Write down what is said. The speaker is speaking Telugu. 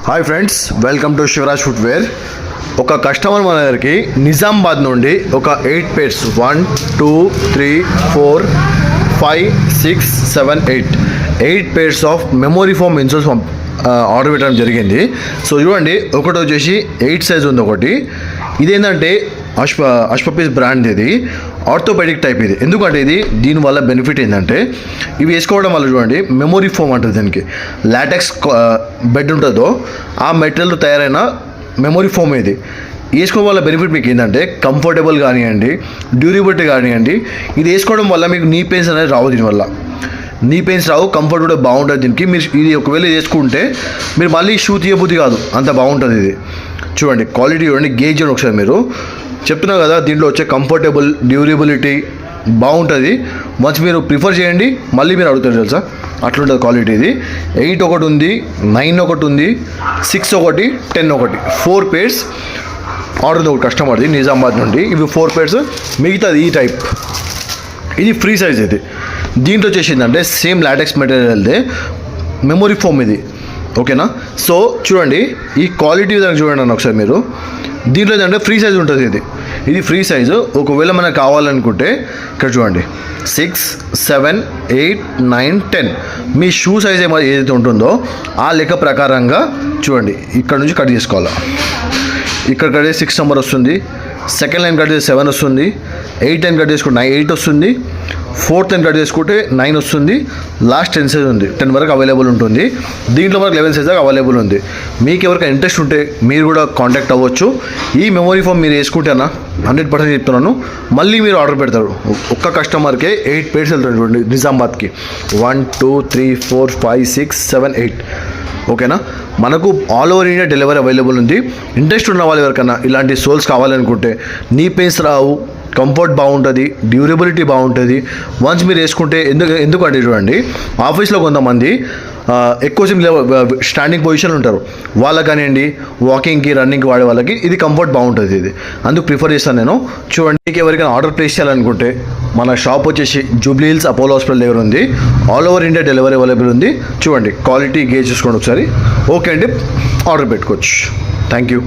Hi friends, welcome to Shivraj footwear. ఒక కస్టమర్ మన దగ్గరికి నిజామాబాద్ నుండి ఒక 8 pairs 1 2 3 4 5 6 7 8 pairs of memory foam insoles order పెట్టడం జరిగింది. సో చూడండి, ఒకటి వచ్చేసి 8 సైజ్ ఉంది. ఒకటి ఇదేంటంటే అష్పపీస్ బ్రాండ్, ఇది ఆర్థోపెడిక్ టైప్. ఇది ఎందుకంటే దీనివల్ల బెనిఫిట్ ఏంటంటే ఇవి వేసుకోవడం వల్ల చూడండి, మెమొరీ ఫోమ్ అంటుంది దీనికి. లాటెక్స్ బెడ్ ఉంటుందో ఆ మెటీరియల్ తయారైన మెమొరీ ఫోమ్ ఇది వేసుకోవడం వల్ల బెనిఫిట్ మీకు ఏంటంటే కంఫర్టబుల్ కానివ్వండి, డ్యూరబిలిటీ కానివ్వండి. ఇది వేసుకోవడం వల్ల మీకు నీ పెయిన్స్ అనేది రావు. దీనివల్ల నీ పెయిన్స్ రావు, కంఫర్ట్ కూడా బాగుంటుంది దీనికి. మీరు ఇది ఒకవేళ వేసుకుంటే మీరు మళ్ళీ షూ తీయబుద్ధి కాదు, అంత బాగుంటుంది ఇది. చూడండి క్వాలిటీ చూడండి, గేజ్ చూడండి ఒకసారి. మీరు చెప్తున్నా కదా, దీంట్లో వచ్చే కంఫర్టబుల్, డ్యూరబిలిటీ బాగుంటుంది. వన్స్ మీరు ప్రిఫర్ చేయండి, మళ్ళీ మీరు అడుగుతారు తెలుసా, అట్లుంటుంది క్వాలిటీ. ఇది 8 ఒకటి ఉంది, 9 ఒకటి ఉంది, 6 ఒకటి, 10 ఒకటి, 4 పేర్స్ ఆర్డర్ ఉంది ఒక కస్టమర్ది నిజామాబాద్ నుండి. ఇవి 4 పేర్స్. మిగతాది ఈ టైప్, ఇది ఫ్రీ సైజ్. ఇది దీంట్లో వచ్చేసిందంటే సేమ్ లాటెక్స్ మెటీరియల్దే మెమొరీ ఫోమ్ ఇది, ఓకేనా. సో చూడండి ఈ క్వాలిటీ విధంగా చూడండి అన్న ఒకసారి మీరు. దీంట్లో ఏంటంటే ఫ్రీ సైజ్ ఉంటుంది. ఇది ఫ్రీ సైజు. ఒకవేళ మనకు కావాలనుకుంటే ఇక్కడ చూడండి 6 7 8 9 10 మీ షూ సైజ్ ఏదైతే ఉంటుందో ఆ లెక్క ప్రకారంగా చూడండి ఇక్కడ నుంచి కట్ చేసుకోవాలి. ఇక్కడ కట్ చేసి 6 నెంబర్ వస్తుంది, సెకండ్ లైన్ కట్ చేసి 7 వస్తుంది, 8 లైన్ కట్ చేసుకుంటే 8 వస్తుంది, 4th లైన్ కట్ చేసుకుంటే 9 వస్తుంది, లాస్ట్ 10 సైజ్ ఉంది. 10 వరకు అవైలబుల్ ఉంటుంది. దీంట్లో మనకు 11 సైజ్ దాకా అవైలబుల్ ఉంది. మీకు ఎవరికైనా ఇంట్రెస్ట్ ఉంటే మీరు కూడా కాంటాక్ట్ అవ్వచ్చు. ఈ మెమొరీ ఫోమ్ మీరు వేసుకుంటేనా 100% చెప్తున్నాను, మళ్ళీ మీరు ఆర్డర్ పెడతారు. ఒక్క కస్టమర్కే 8 పేర్స్ వెళ్తుంది చూడండి నిజామాబాద్కి. 1 2 3 4 5 6 7 8, ఓకేనా. మనకు all over India delivery available ఉంది. ఇంట్రెస్ట్ ఉన్న వాళ్ళు ఎవరికైనా ఇలాంటి సోల్స్ కావాలనుకుంటే నీ పెయిన్స్ రావు, కంఫర్ట్ బాగుంటుంది, డ్యూరబిలిటీ బాగుంటుంది. వన్స్ మీరు వేసుకుంటే ఎందుకంటే చూడండి, ఆఫీస్లో కొంతమంది ఎక్కువ స్టాండింగ్ పొజిషన్ ఉంటారు. వాళ్ళకి కానివ్వండి, వాకింగ్కి రన్నింగ్కి వాడే వాళ్ళకి ఇది కంఫర్ట్ బాగుంటుంది. ఇది అందుకు ప్రిఫర్ చేస్తాను నేను. చూడండి, మీకు ఎవరికైనా ఆర్డర్ ప్లేస్ చేయాలనుకుంటే మన షాప్ వచ్చేసి జూబ్లీ హిల్స్ అపోలో హాస్పిటల్ దగ్గర ఉంది. All over India delivery available ఉంది. చూడండి క్వాలిటీ గేజ్ చూసుకోండి ఒకసారి. ఓకే అండి, ఆర్డర్ పెట్టుకోవచ్చు. Thank you.